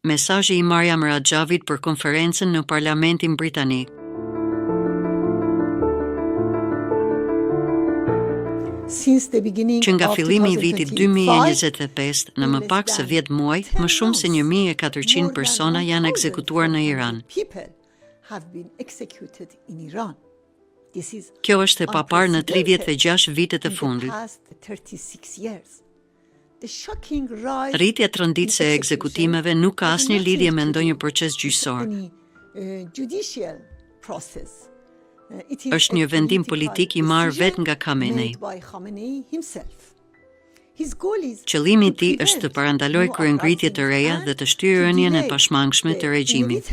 Mesazhi i Mariam Rajavit për konferencën në Parlamentin Britanik. Që nga fillimi i vitit 2025, në më pak se 10 muaj, më shumë se 1400 persona janë ekzekutuar në Iran. Kjo është e paparë në 36 vitet e fundit. Rritja e rënditëse e ekzekutimeve nuk ka asnjë lidhje me ndonjë proces gjyqësor. Është një vendim politik i marrë vetë nga Khamenei. Qëllimi i tij është të parandalojë kryengritje të reja dhe të shtyrë rënien e pashmangshme të regjimit.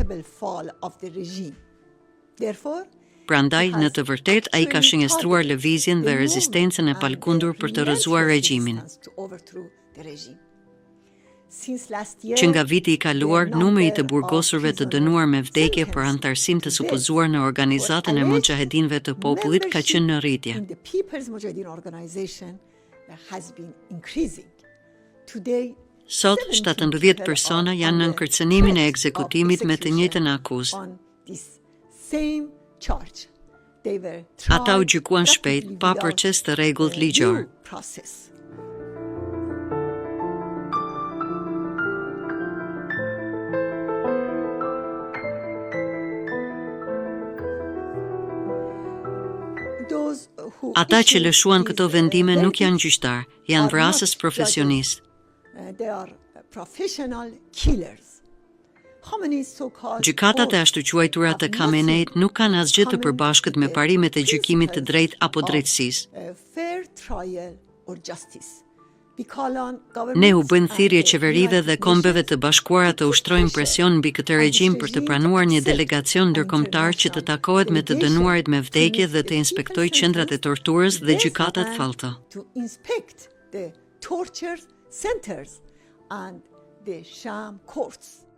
Prandaj, në të vërtetë, ai ka shënjestruar lëvizjen dhe rezistencën e palkundur për të rrëzuar regjimin. Që nga viti i kaluar, numri i të burgosurve të dënuar me vdekje për antarësim të supozuar në organizatën e mujahedinëve të popullit ka qenë në rritje. Sot, 17 persona janë në kërcënimin e ekzekutimit me të njëjtën akuzë. Ata u gjykuan shpejt, pa proces të rregullt ligjor. Ata që lëshuan këto vendime nuk janë gjyqtar, janë vrasës profesionistë. Gjykatat e ashtuquajtura të Khameneit nuk kanë asgjë të përbashkët me parimet e gjykimit të drejtë apo drejtësisë. Ne u bëjmë thirrje qeverive dhe kombeve të bashkuara të ushtrojnë presion mbi këtë regjim për të pranuar një delegacion ndërkombëtar që të takohet me të dënuarit me vdekje dhe të inspektojë qendrat e torturës dhe gjykatat falta. To inspect the torture centers and the sham courts.